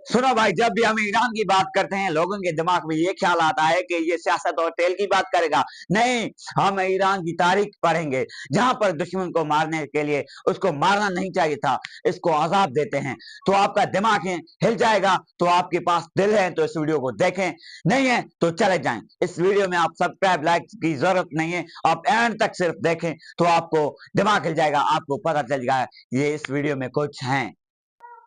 सुनो भाई, जब भी हम ईरान की बात करते हैं लोगों के दिमाग में ये ख्याल आता है कि ये सियासत और तेल की बात करेगा। नहीं, हम ईरान की तारीख पढ़ेंगे जहां पर दुश्मन को मारने के लिए उसको मारना नहीं चाहिए था, इसको आजाद देते हैं। तो आपका दिमाग है हिल जाएगा। तो आपके पास दिल है तो इस वीडियो को देखें, नहीं है तो चले जाएं। इस वीडियो में आप सब्सक्राइब लाइक की जरूरत नहीं है, आप एंड तक सिर्फ देखें तो आपको दिमाग हिल जाएगा, आपको पता चल जाएगा ये इस वीडियो में कुछ है।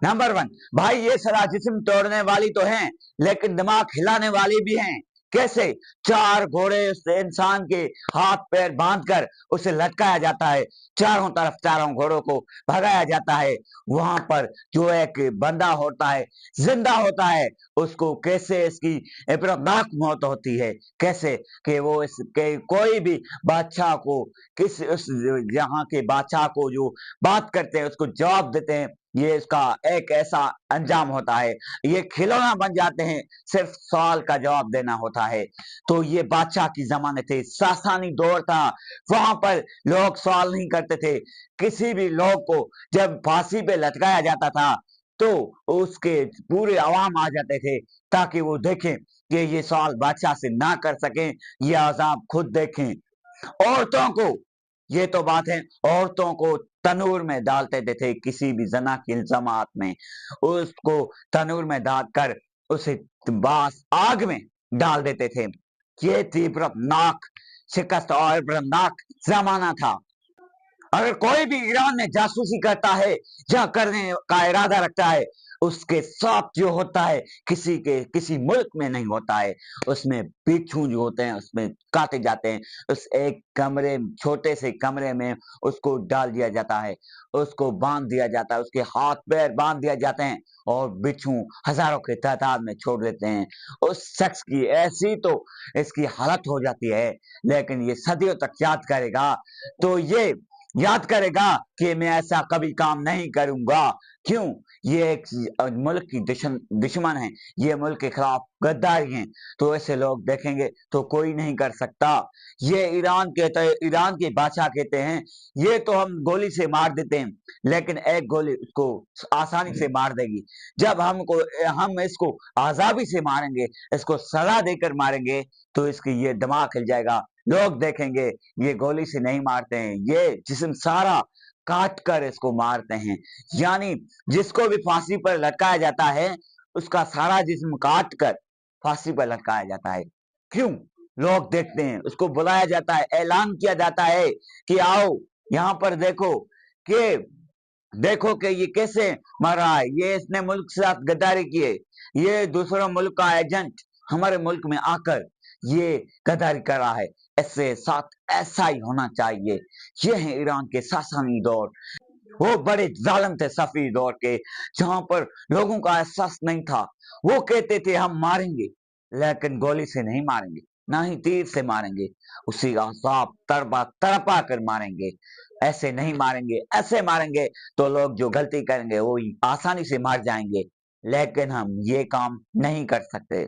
नंबर वन, भाई ये सलाह जिस्म तोड़ने वाली तो है लेकिन दिमाग हिलाने वाली भी हैं। कैसे? चार घोड़े उस इंसान के हाथ पैर बांधकर उसे लटकाया जाता है, चारों तरफ चारों घोड़ों को भगाया जाता है। वहां पर जो एक बंदा होता है, जिंदा होता है, उसको कैसे इसकी इबरतनाक मौत होती है। कैसे कि वो इसके कोई भी बादशाह को, किस उस यहाँ के बादशाह को जो बात करते हैं उसको जवाब देते हैं, ये इसका एक ऐसा अंजाम होता है। ये खिलौना बन जाते हैं, सिर्फ सवाल का जवाब देना होता है। तो ये बादशाह की जमाने थे, सासानी दौर था, वहां पर लोग सवाल नहीं करते थे। किसी भी लोग को जब फांसी पे लटकाया जाता था तो उसके पूरे अवाम आ जाते थे ताकि वो देखें कि ये सवाल बादशाह से ना कर सकें, ये अजाब खुद देखें। औरतों को, ये तो बात है, औरतों को तनूर में डाल देते थे किसी भी जना के इल्जामात में, उसको तनूर में डालकर उसे बास आग में डाल देते थे। ये तीव्रनाक शिकस्त और इब्रतनाक जमाना था। अगर कोई भी ईरान में जासूसी करता है या करने का इरादा रखता है, उसके साथ जो होता है किसी के किसी मुल्क में नहीं होता है। उसमें बिच्छू जो होते हैं उसमें काटे जाते हैं, उस एक कमरे, छोटे से कमरे में उसको डाल दिया जाता है, उसको बांध दिया जाता है, उसके हाथ पैर बांध दिए जाते हैं और बिच्छू हजारों की तादाद में छोड़ देते हैं। उस शख्स की ऐसी तो इसकी हालत हो जाती है, लेकिन ये सदियों तक याद करेगा। तो ये याद करेगा कि मैं ऐसा कभी काम नहीं करूंगा। क्यों? ये एक मुल्क की दुश्मन है, ये मुल्क के खिलाफ गद्दारी हैं। तो ऐसे लोग देखेंगे तो कोई नहीं कर सकता। ये ईरान कहते हैं, ईरान के बादशाह कहते हैं ये तो हम गोली से मार देते हैं, लेकिन एक गोली उसको आसानी से मार देगी। जब हम इसको आजादी से मारेंगे, इसको सजा देकर मारेंगे, तो इसकी ये दिमाग हिल जाएगा। लोग देखेंगे ये गोली से नहीं मारते हैं, ये जिस्म सारा काट कर इसको मारते हैं। यानी जिसको भी फांसी पर लटकाया जाता है उसका सारा जिस्म काट कर फांसी पर लटकाया जाता है। क्यों? लोग देखते हैं, उसको बुलाया जाता है, ऐलान किया जाता है कि आओ यहाँ पर कि देखो कि ये कैसे मर रहा है, ये इसने मुल्क के साथ गद्दारी की है, ये दूसरा मुल्क का एजेंट हमारे मुल्क में आकर ये गद्दारी कर रहा है, ऐसे साथ ऐसा ही होना चाहिए। ये है ईरान के सासानी दौर। वो बड़े जालिम थे सफी दौर के, जहां पर लोगों का एहसास नहीं था। वो कहते थे हम मारेंगे लेकिन गोली से नहीं मारेंगे, ना ही तीर से मारेंगे, उसी आसाब तड़पा तड़पा कर मारेंगे। ऐसे नहीं मारेंगे, ऐसे मारेंगे तो लोग जो गलती करेंगे वो आसानी से मार जाएंगे। लेकिन हम ये काम नहीं कर सकते।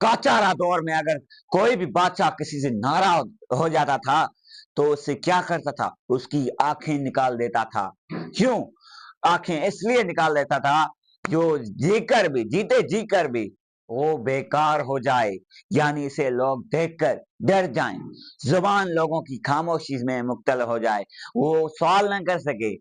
काचारा दौर में अगर कोई भी बादशाह किसी से नाराज हो जाता था तो उससे क्या करता था, उसकी आंखें निकाल देता था। क्यों? आंखें इसलिए निकाल देता था जो जीते जी कर भी वो बेकार हो जाए, यानी इसे लोग देखकर डर जाएं, जुबान लोगों की खामोशी में मुब्तला हो जाए, वो सवाल न कर सके।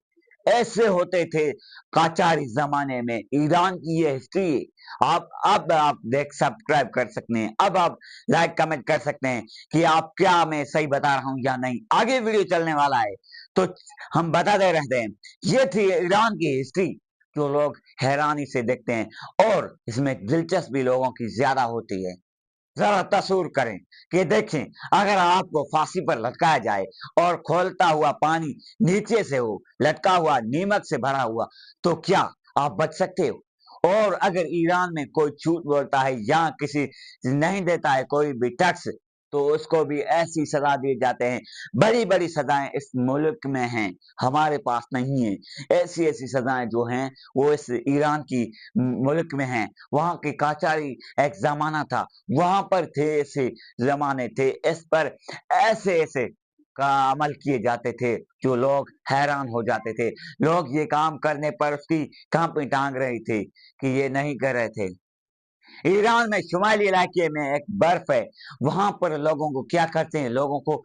ऐसे होते थे काचारी जमाने में। ईरान की ये हिस्ट्री अब आप देख सब्सक्राइब कर सकते हैं, अब आप लाइक कमेंट कर सकते हैं कि आप क्या मैं सही बता रहा हूं या नहीं। आगे वीडियो चलने वाला है तो हम बताते रहते हैं। ये थी ईरान की हिस्ट्री जो लोग हैरानी से देखते हैं और इसमें दिलचस्पी लोगों की ज्यादा होती है। जरा तस्वीर करें कि देखें, अगर आपको फांसी पर लटकाया जाए और खोलता हुआ पानी नीचे से हो, लटका हुआ नीमक से भरा हुआ, तो क्या आप बच सकते हो? और अगर ईरान में कोई झूठ बोलता है या किसी नहीं देता है कोई भी टैक्स, तो उसको भी ऐसी सजा दिए जाते हैं। बड़ी बड़ी सजाएं इस मुल्क में हैं, हमारे पास नहीं है। ऐसी ऐसी सजाएं जो हैं वो इस ईरान की मुल्क में हैं। वहां के काचारी एक जमाना था, वहां पर थे ऐसे जमाने थे, इस पर ऐसे ऐसे का अमल किए जाते थे, जो लोग हैरान हो जाते थे। लोग ये काम करने पर उसकी कांपी टांग रही थी कि ये नहीं कर रहे थे। ईरान में शुमाली इलाके में एक बर्फ है, वहां पर लोगों को क्या करते हैं, लोगों को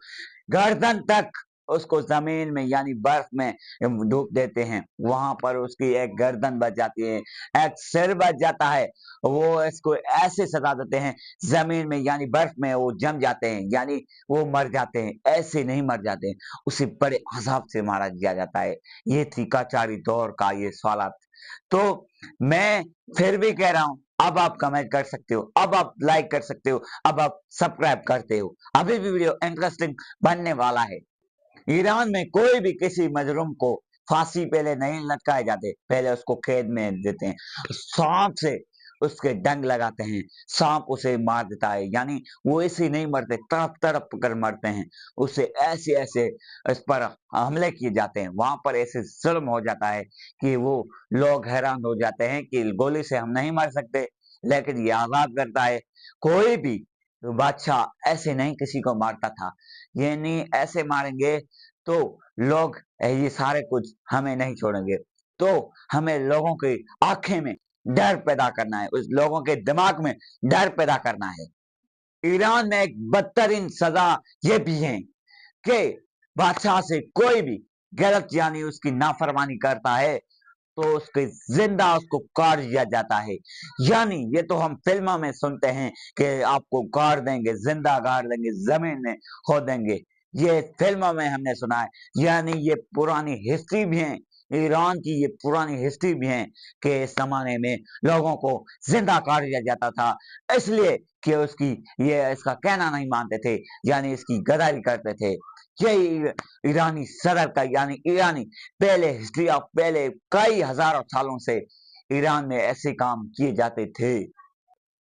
गर्दन तक उसको जमीन में यानी बर्फ में डूब देते हैं। वहां पर उसकी एक गर्दन बच जाती है, एक सिर बच जाता है। वो इसको ऐसे सजा देते हैं जमीन में यानी बर्फ में, वो जम जाते हैं यानी वो मर जाते हैं। ऐसे नहीं मर जाते हैं, उसे बड़े अजाब से मारा दिया जाता है। ये थी कचारी दौर का ये सवाल। तो मैं फिर भी कह रहा हूं, अब आप कमेंट कर सकते हो, अब आप लाइक कर सकते हो, अब आप सब्सक्राइब करते हो। अभी भी वीडियो इंटरेस्टिंग बनने वाला है। ईरान में कोई भी किसी मजलूम को फांसी पहले नहीं लटकाए जाते, पहले उसको कैद में देते हैं, सांप से उसके डंक लगाते हैं, सांप उसे मार देता है। यानी वो ऐसे ही नहीं मरते, तड़प तड़प कर मरते हैं। उसे ऐसे ऐसे इस पर हमले किए जाते हैं, वहां पर ऐसे जुल्म हो जाता है कि वो लोग हैरान हो जाते हैं कि गोली से हम नहीं मर सकते, लेकिन ये आजाद करता है। कोई भी बादशाह ऐसे नहीं किसी को मारता था, यानी ऐसे मारेंगे तो लोग ये सारे कुछ हमें नहीं छोड़ेंगे। तो हमें लोगों की आंखें में डर पैदा करना है, उस लोगों के दिमाग में डर पैदा करना है। ईरान में एक बदतरीन सजा ये भी है कि बादशाह से कोई भी गलत यानी उसकी नाफरमानी करता है तो उसके जिंदा उसको काट दिया जाता है। यानी ये तो हम फिल्मों में सुनते हैं कि आपको काट देंगे, जिंदा गाड़ देंगे, जमीन में खो देंगे। ये फिल्मों में हमने सुना है, यानी ये पुरानी हिस्ट्री भी है। ईरान की ये पुरानी हिस्ट्री भी है कि इस जमाने में लोगों को जिंदा काट दिया जाता था, इसलिए कि उसकी ये इसका कहना नहीं मानते थे, यानी इसकी गद्दारी करते थे। ये ईरानी सदर का यानी ईरानी पहले हिस्ट्री ऑफ पहले कई हजारों सालों से ईरान में ऐसे काम किए जाते थे।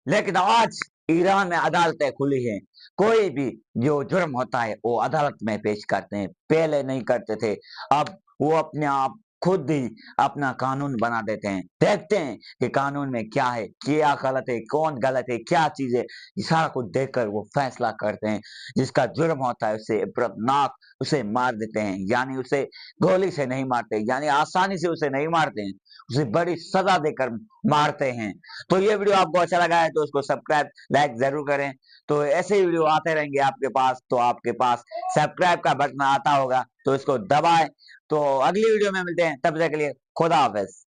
लेकिन आज ईरान में अदालतें खुली हैं, कोई भी जो जुर्म होता है वो अदालत में पेश करते हैं, पहले नहीं करते थे। अब वो अपने आप खुद ही अपना कानून बना देते हैं, देखते हैं कि कानून में क्या है, क्या गलत है, कौन गलत है, क्या चीज है, ये सारा कुछ देखकर वो फैसला करते हैं। जिसका जुर्म होता है उसे इबरतनाक उसे मार देते हैं, यानी उसे गोली से नहीं मारते, यानी आसानी से उसे नहीं मारते हैं, उसे बड़ी सजा देकर मारते हैं। तो ये वीडियो आपको अच्छा लगा है तो उसको सब्सक्राइब लाइक जरूर करें। तो ऐसे ही वीडियो आते रहेंगे आपके पास, तो आपके पास सब्सक्राइब का बटन आता होगा तो इसको दबाएं। तो अगली वीडियो में मिलते हैं, तब तक के लिए खुदा हाफिज।